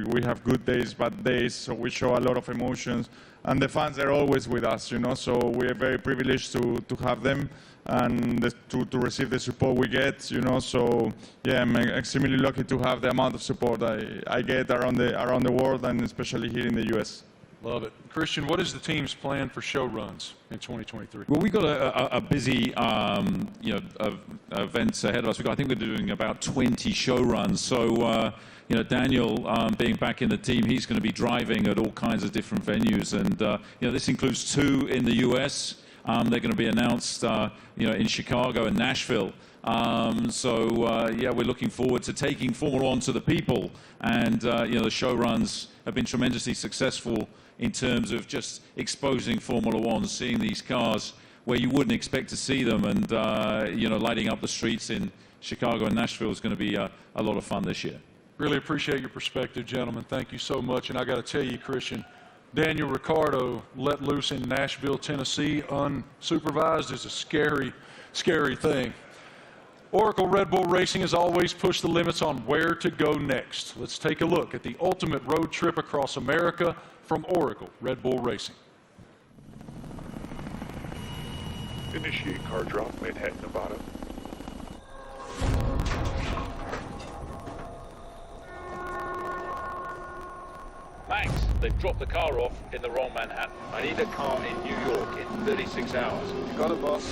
we have good days, bad days, so we show a lot of emotions. And the fans are always with us, you know, so we are very privileged to have them and to receive the support we get, you know. So yeah, I'm extremely lucky to have the amount of support I get around the world, and especially here in the US. Love it. Christian, what is the team's plan for show runs in 2023? Well, we've got a busy, events ahead of us. I think we're doing about 20 show runs. So, Daniel, being back in the team, he's going to be driving at all kinds of different venues. And, this includes 2 in the US. They're going to be announced, in Chicago and Nashville. We're looking forward to taking Formula One to the people. And, the show runs have been tremendously successful in terms of just exposing Formula One, seeing these cars where you wouldn't expect to see them, and lighting up the streets in Chicago and Nashville is going to be a lot of fun this year. Really appreciate your perspective, gentlemen. Thank you so much. And I got to tell you, Christian, Daniel Ricciardo let loose in Nashville, Tennessee, unsupervised is a scary, scary thing. Oracle Red Bull Racing has always pushed the limits on where to go next. Let's take a look at the ultimate road trip across America from Oracle Red Bull Racing. Initiate car drop, Manhattan, Nevada. Max, they've dropped the car off in the wrong Manhattan. I need a car in New York in 36 hours. You got it, boss.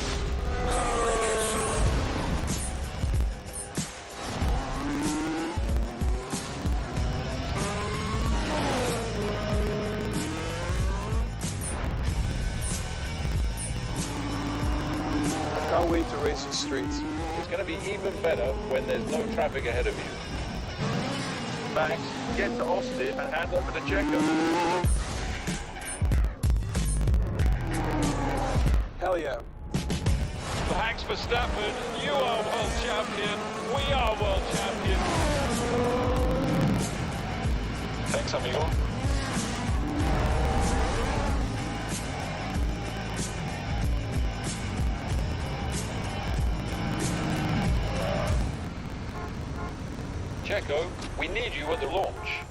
Can't wait to race the streets. It's going to be even better when there's no traffic ahead of you. Max, get to Austin and hand over to Checo. Hell yeah. Max Verstappen, you are world champion. We are world champion. Thanks, amigo. Checo, we need you at the launch.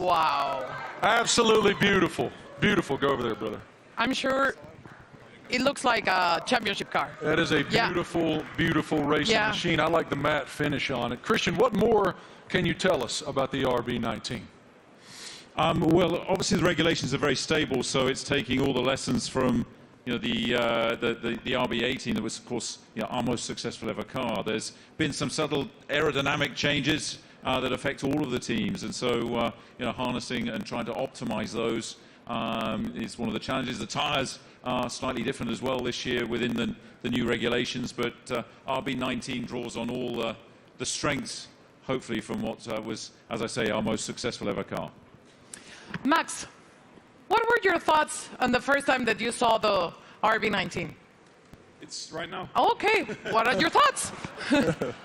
Wow. Absolutely beautiful. Beautiful. Go over there, brother. I'm sure it looks like a championship car. That is a beautiful, beautiful racing machine. I like the matte finish on it. Christian, what more can you tell us about the RB19? Well, obviously the regulations are very stable, so it's taking all the lessons from the RB18 that was, of course, our most successful ever car. There's been some subtle aerodynamic changes that affect all of the teams, and so harnessing and trying to optimize those is one of the challenges. The tires are slightly different as well this year within the new regulations, but RB19 draws on all the strengths, hopefully, from what was, as I say, our most successful ever car. Max, what were your thoughts on the first time that you saw the RB19? It's right now. Okay, what are your thoughts?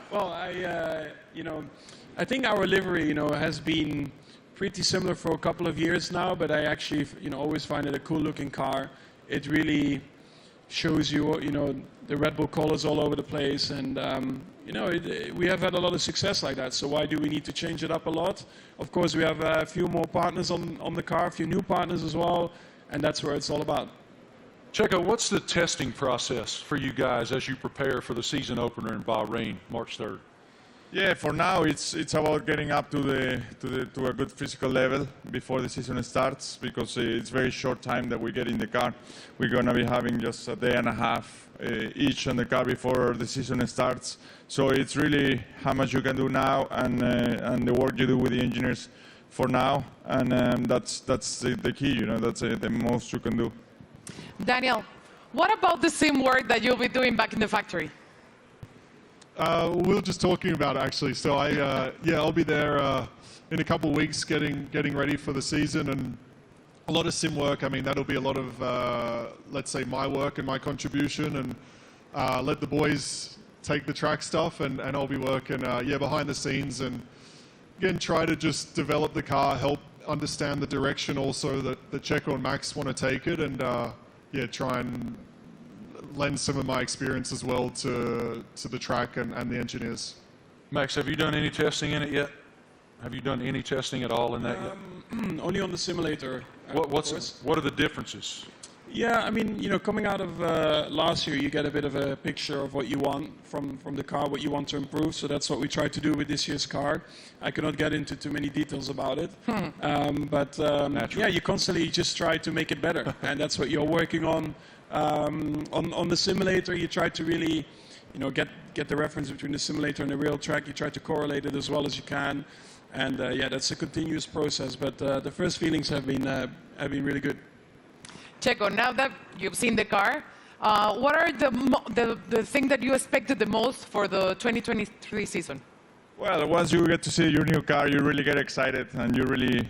Well, I think our livery, has been pretty similar for a couple of years now, but I actually, always find it a cool-looking car. It really shows you, the Red Bull colors all over the place, and we have had a lot of success like that. So why do we need to change it up a lot? Of course, we have a few more partners on the car, a few new partners as well, and that's where it's all about. Checo, what's the testing process for you guys as you prepare for the season opener in Bahrain, March 3rd? Yeah, for now it's about getting up to a good physical level before the season starts, because it's very short time that we get in the car. We're gonna be having just a day and a half each on the car before the season starts. So it's really how much you can do now and the work you do with the engineers for now, and that's the key. That's the most you can do. Daniel, what about the sim work that you'll be doing back in the factory? We were just talking about it, actually. So I'll be there in a couple of weeks getting ready for the season, and a lot of sim work. I mean, that'll be a lot of, let's say, my work and my contribution, and let the boys take the track stuff, and I'll be working, behind the scenes, and again, try to just develop the car, help understand the direction also that Checo and Max want to take it, and try and lend some of my experience as well to the track and the engineers. Max, have you done any testing in it yet? Have you done any testing at all in that yet? Only on the simulator. What are the differences? Yeah, I mean, coming out of last year, you get a bit of a picture of what you want from the car, what you want to improve. So that's what we tried to do with this year's car. I cannot get into too many details about it. You constantly just try to make it better. And that's what you're working on. On the simulator, you try to really, get the reference between the simulator and the real track. You try to correlate it as well as you can. And that's a continuous process. But the first feelings have been really good. Checo, now that you've seen the car, what are the thing that you expected the most for the 2023 season? Well, once you get to see your new car, you really get excited, and you really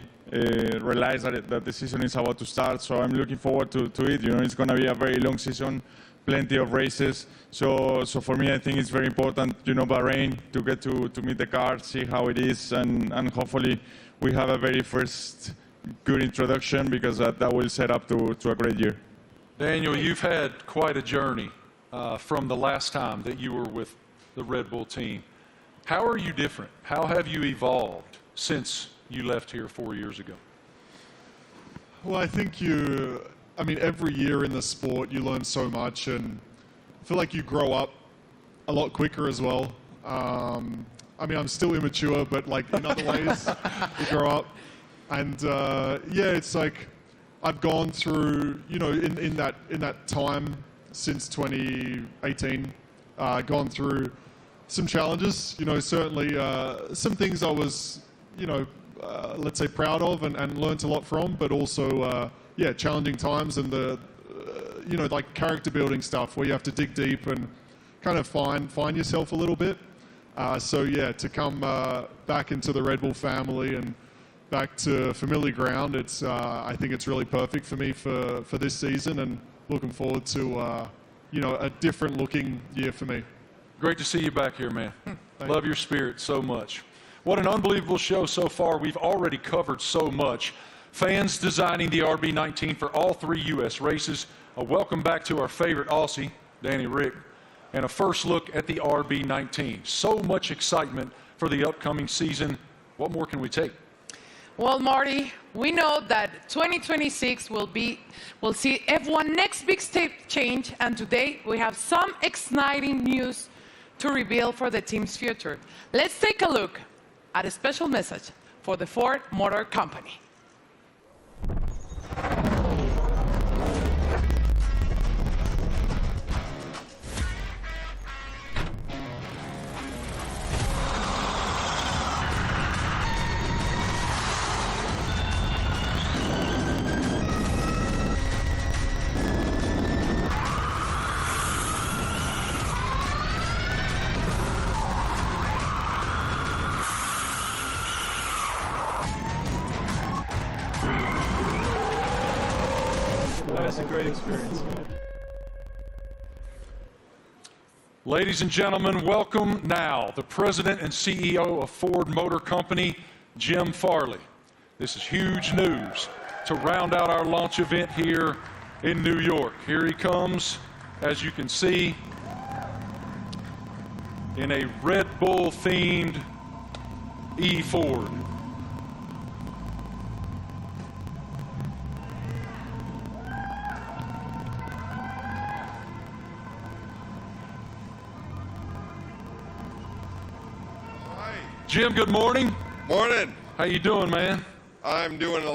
realize that the season is about to start. So I'm looking forward to it. It's going to be a very long season, plenty of races. So for me, I think it's very important, Bahrain, to get to meet the car, see how it is, and hopefully we have a very first good introduction, because that will set up to a great year. Daniel, you've had quite a journey from the last time that you were with the Red Bull team. How are you different? How have you evolved since you left here 4 years ago? Well, I think every year in the sport you learn so much, and I feel like you grow up a lot quicker as well. I'm still immature, but in other ways you grow up. And it's like I've gone through, in that time since 2018, gone through some challenges. Certainly some things I was, let's say proud of and learnt a lot from, but also challenging times, and the like character building stuff where you have to dig deep and kind of find yourself a little bit. To come back into the Red Bull family and back to familiar ground, I think it's really perfect for me for this season, and looking forward to a different looking year for me. Great to see you back here, man. Love your spirit so much. What an unbelievable show so far. We've already covered so much. Fans designing the RB19 for all 3 U.S. races. A welcome back to our favorite Aussie, Danny Rick, and a first look at the RB19. So much excitement for the upcoming season. What more can we take? Well, Marty, we know that 2026 will see F1 next big step change, and today we have some exciting news to reveal for the team's future. Let's take a look at a special message for the Ford Motor Company. That's a great experience. Ladies and gentlemen, welcome now the President and CEO of Ford Motor Company, Jim Farley. This is huge news to round out our launch event here in New York. Here he comes, as you can see, in a Red Bull-themed E-Ford. Jim, good morning. Morning. How you doing, man? I'm doing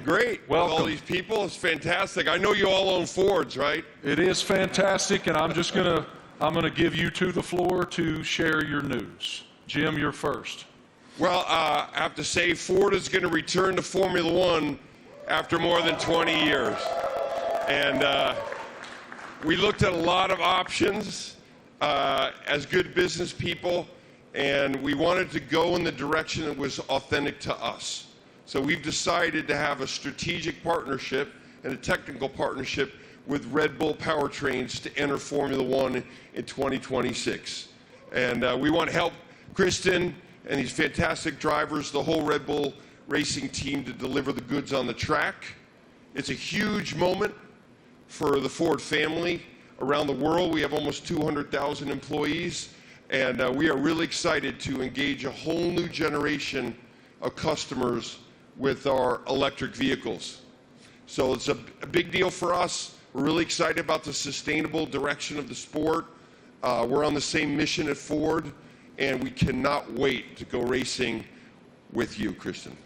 great. Welcome. With all these people, it's fantastic. I know you all own Fords, right? It is fantastic, and I'm gonna give you the floor to share your news. Jim, you're first. Well, I have to say Ford is going to return to Formula One after more than 20 years. And we looked at a lot of options as good business people, and we wanted to go in the direction that was authentic to us. So we've decided to have a strategic partnership and a technical partnership with Red Bull Powertrains to enter Formula One in 2026. And we want to help Kristen and these fantastic drivers, the whole Red Bull racing team, to deliver the goods on the track. It's a huge moment for the Ford family around the world. We have almost 200,000 employees, and we are really excited to engage a whole new generation of customers with our electric vehicles. So it's a big deal for us. We're really excited about the sustainable direction of the sport. We're on the same mission at Ford, and we cannot wait to go racing with you, Kristen.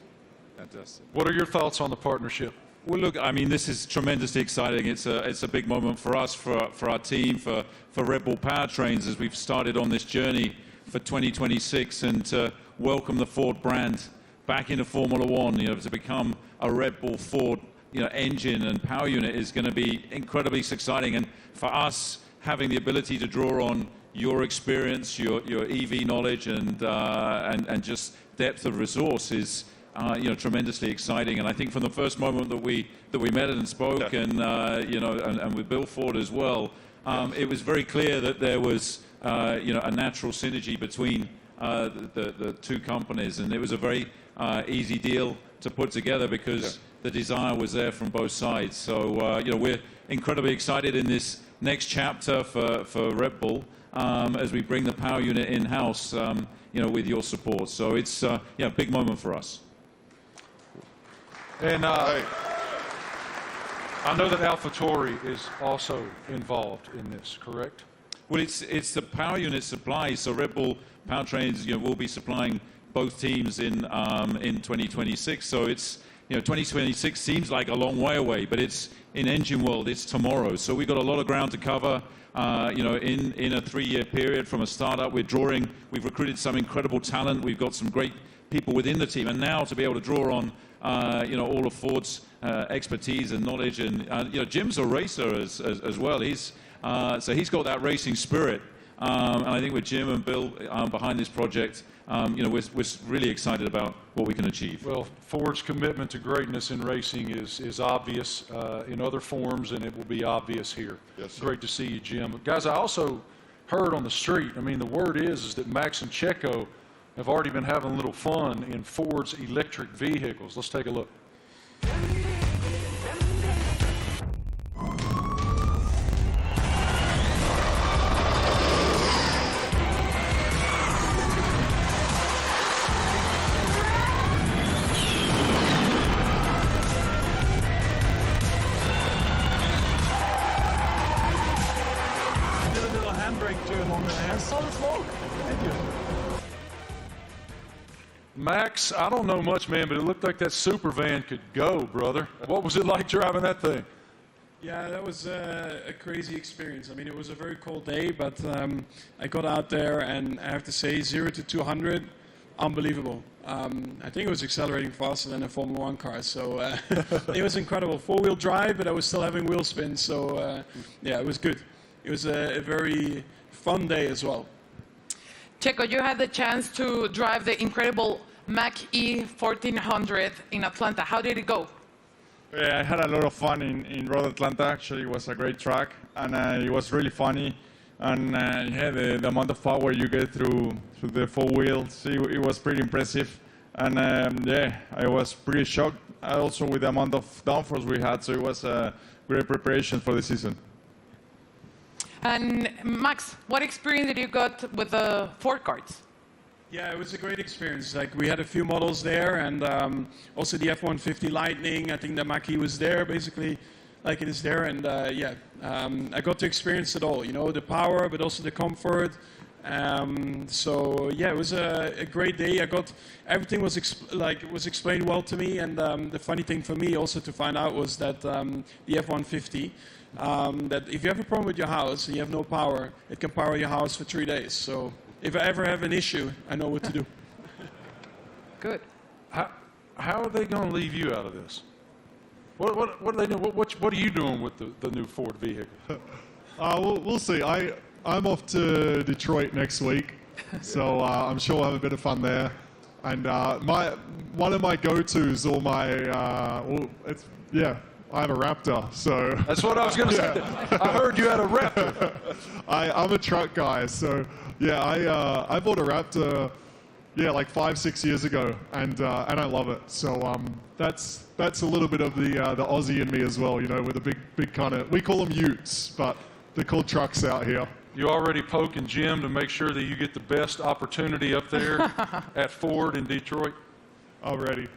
Fantastic. What are your thoughts on the partnership? Well, look, I mean, this is tremendously exciting. It's a big moment for us, for our team, for Red Bull Powertrains as we've started on this journey for 2026, and to welcome the Ford brand back into Formula One. You know, to become a Red Bull Ford, engine and power unit is going to be incredibly exciting. And for us, having the ability to draw on your experience, your EV knowledge, and just depth of resource is tremendously exciting. And I think from the first moment that we met and spoke, and with Bill Ford as well, it was very clear that there was a natural synergy between the two companies, and it was a very easy deal to put together because the desire was there from both sides. So we're incredibly excited in this next chapter for Red Bull as we bring the power unit in-house, with your support. So it's a big moment for us. And I know that AlphaTauri is also involved in this, correct? Well, it's the power unit supply. So Red Bull Powertrains, will be supplying both teams in 2026. So it's 2026 seems like a long way away, but it's in engine world. It's tomorrow. So we've got a lot of ground to cover. In a 3-year period from a startup, we've recruited some incredible talent. We've got some great people within the team, and now to be able to draw on all of Ford's expertise and knowledge, and Jim's a racer as well. He's got that racing spirit, and I think with Jim and Bill behind this project, we're really excited about what we can achieve. Well, Ford's commitment to greatness in racing is obvious in other forms, and it will be obvious here. Yes, great to see you, Jim. Guys, I also heard on the street, I mean, the word is that Max and Checo have already been having a little fun in Ford's electric vehicles. Let's take a look. Max, I don't know much, man, but it looked like that super van could go, brother. What was it like driving that thing? Yeah, that was a crazy experience. I mean, it was a very cold day, but I got out there, and I have to say, 0 to 200, unbelievable. I think it was accelerating faster than a Formula One car, so it was incredible. 4-wheel drive, but I was still having wheel spin, so yeah, it was good. It was a very fun day as well. Checo, you had the chance to drive the incredible Mach E 1400 in Atlanta. How did it go? I had a lot of fun in Road Atlanta. Actually, it was a great track, and it was really funny. And yeah, the amount of power you get through the four wheels, it was pretty impressive. And yeah, I was pretty shocked also with the amount of downforce we had, so it was a great preparation for the season. And Max, what experience did you got with the Ford carts? Yeah, it was a great experience. Like, we had a few models there, and also the F-150 Lightning. I think the Mach-E was there, basically, like it is there. And yeah, I got to experience it all. You know, the power, but also the comfort. So yeah, it was a great day. Everything was explained well to me. And the funny thing for me also to find out was that the F-150. That if you have a problem with your house and you have no power, it can power your house for 3 days. So if I ever have an issue, I know what to do. Good. How are they going to leave you out of this? What are they doing? What are you doing with the new Ford vehicle? We'll see. I'm off to Detroit next week, so I'm sure we'll have a bit of fun there. And one of my go-tos, or my I have a Raptor, so... That's what I was going to say. I heard you had a Raptor. I'm a truck guy, so yeah, I bought a Raptor, like 5-6 years ago, and I love it. So that's a little bit of the Aussie in me as well, you know, with a big kind of, we call them utes, but they're called trucks out here. You already poking Jim to make sure that you get the best opportunity up there at Ford in Detroit? Already.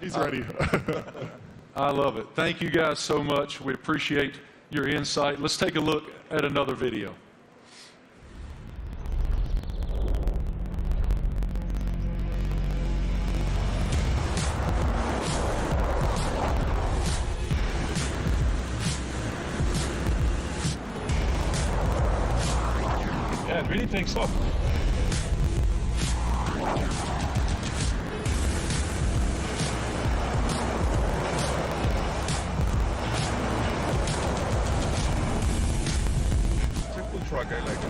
He's ready. I love it. Thank you guys so much. We appreciate your insight. Let's take a look at another video. Yeah, it really takes off. Truck, I like it.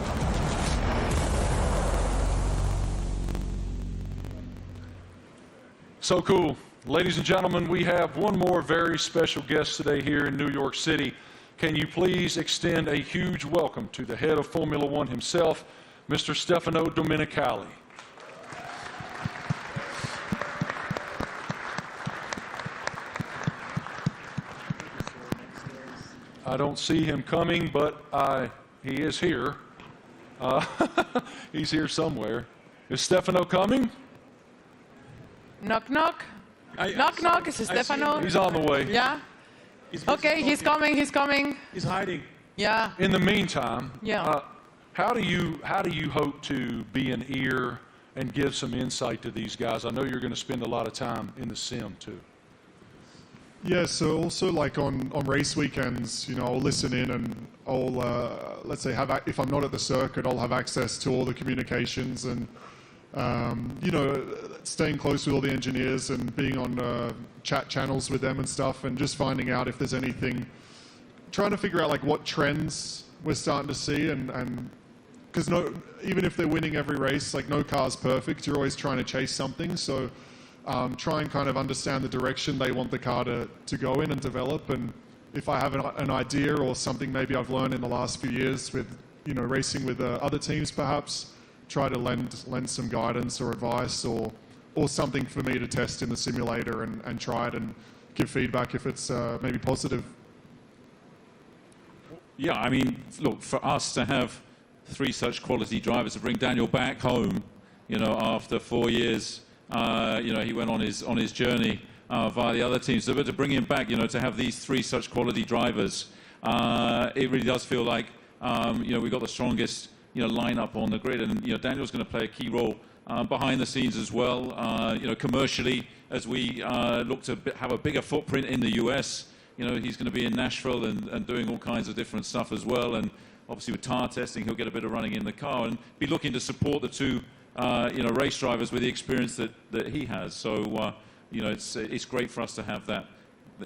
So cool. Ladies and gentlemen, we have one more very special guest today here in New York City. Can you please extend a huge welcome to the head of Formula One himself, Mr. Stefano Domenicali. I don't see him coming, but he is here. He's here somewhere. Is Stefano coming? Knock, knock. Knock, knock. Is it Stefano? He's on the way. Yeah? Okay, he's coming, he's coming. He's hiding. Yeah. In the meantime, yeah. How do you hope to be an ear and give some insight to these guys? I know you're going to spend a lot of time in the sim too. Yeah, so also like on race weekends, you know, I'll listen in and I'll, let's say, if I'm not at the circuit, I'll have access to all the communications and, you know, staying close with all the engineers and being on chat channels with them and stuff and just finding out if there's anything, trying to figure out like what trends we're starting to see and because even if they're winning every race, like no car's perfect, you're always trying to chase something, so try and kind of understand the direction they want the car to go in and develop. And if I have an idea or something maybe I've learned in the last few years with, you know, racing with other teams perhaps, try to lend some guidance or advice or something for me to test in the simulator and try it and give feedback if it's maybe positive. Yeah, I mean, look, for us to have 3 such quality drivers to bring Daniel back home, you know, after 4 years, you know, he went on his journey via the other teams. So, but to bring him back, you know, to have these 3 such quality drivers, it really does feel like, you know, we've got the strongest, you know, lineup on the grid, and you know, Daniel's going to play a key role behind the scenes as well. You know, commercially, as we look to have a bigger footprint in the US. You know, he's going to be in Nashville and doing all kinds of different stuff as well. And obviously with tire testing, he'll get a bit of running in the car and be looking to support the 2, you know, race drivers with the experience that he has. So, you know, it's great for us to have that,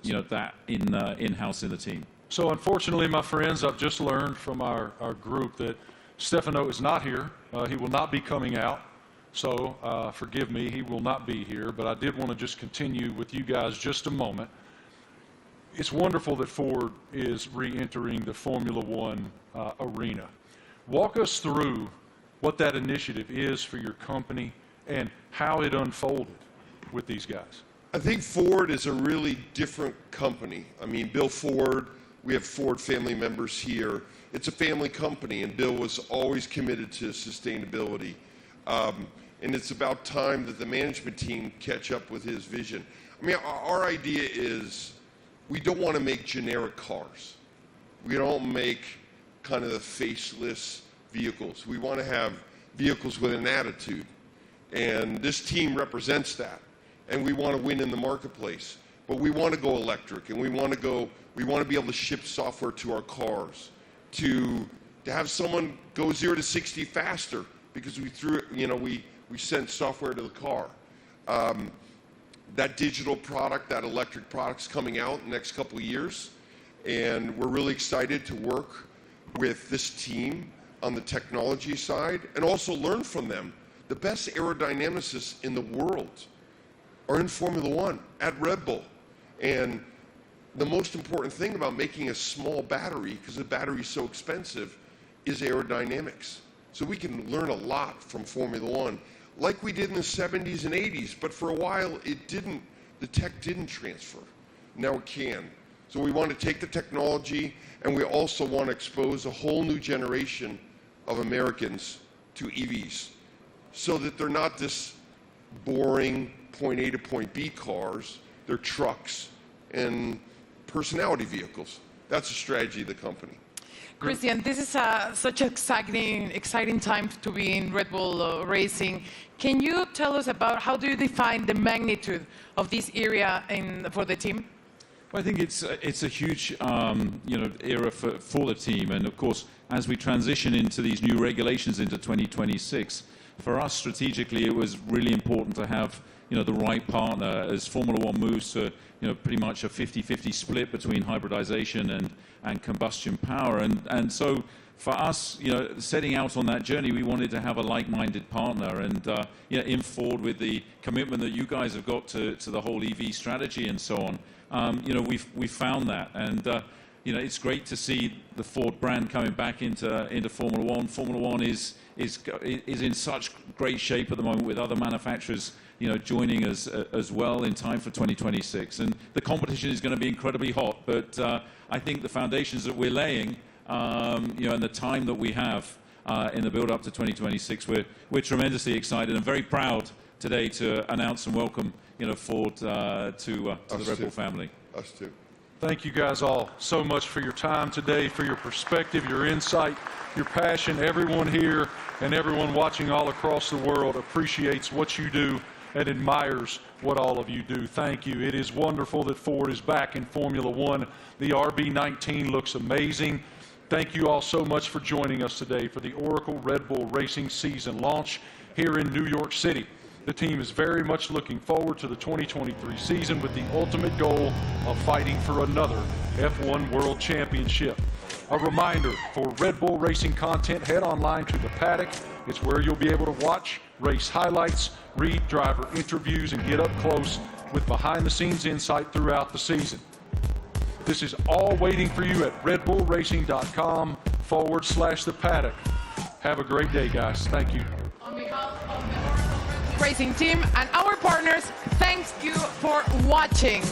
you know, that in-house in the team. So unfortunately, my friends, I've just learned from our group that Stefano is not here. He will not be coming out. So forgive me, he will not be here. But I did want to just continue with you guys just a moment. it's wonderful that Ford is re-entering the Formula One arena. Walk us through what that initiative is for your company and how it unfolded with these guys. I think Ford is a really different company. I mean, Bill Ford, we have Ford family members here. It's a family company, and Bill was always committed to sustainability. And it's about time that the management team catch up with his vision. I mean, our idea is we don't want to make generic cars. We don't make kind of the faceless vehicles. We want to have vehicles with an attitude. And this team represents that. And we want to win in the marketplace. But we want to go electric, and we want to be able to ship software to our cars, to have someone go 0 to 60 faster because we sent software to the car. That digital product, that electric product's coming out in the next couple of years, and we're really excited to work with this team on the technology side and also learn from them. The best aerodynamicists in the world are in Formula One at Red Bull. And the most important thing about making a small battery, because the battery is so expensive, is aerodynamics. So we can learn a lot from Formula One, like we did in the 70s and 80s, but for a while the tech didn't transfer. Now it can. So we want to take the technology, and we also want to expose a whole new generation of Americans to EVs, so that they're not this boring point A to point B cars, they're trucks and personality vehicles. That's the strategy of the company. Christian, this is such an exciting time to be in Red Bull Racing. Can you tell us about how do you define the magnitude of this area for the team? Well, I think it's a huge era for the team, and of course, as we transition into these new regulations into 2026, for us strategically, it was really important to have the right partner as Formula One moves to pretty much a 50-50 split between hybridization and combustion power, and so for us, setting out on that journey, we wanted to have a like-minded partner, and in Ford, with the commitment that you guys have got to the whole EV strategy and so on, we've found that, and it's great to see the Ford brand coming back into Formula One. Formula One is in such great shape at the moment, with other manufacturers joining us as well in time for 2026, and the competition is going to be incredibly hot. But I think the foundations that we're laying, and the time that we have in the build-up to 2026, we're tremendously excited and very proud today to announce and welcome Ford to the Red Bull family. Us too. Thank you guys all so much for your time today, for your perspective, your insight, your passion. Everyone here and everyone watching all across the world appreciates what you do and admires what all of you do. Thank you. It is wonderful that Ford is back in Formula One. The RB19 looks amazing. Thank you all so much for joining us today for the Oracle Red Bull Racing season launch here in New York City. The team is very much looking forward to the 2023 season with the ultimate goal of fighting for another F1 World Championship. A reminder, for Red Bull Racing content, head online to The Paddock. It's where you'll be able to watch race highlights, read driver interviews, and get up close with behind-the-scenes insight throughout the season. This is all waiting for you at redbullracing.com/The Paddock. Have a great day, guys. Thank you. On behalf of the Racing team and our partners, thanks you for watching.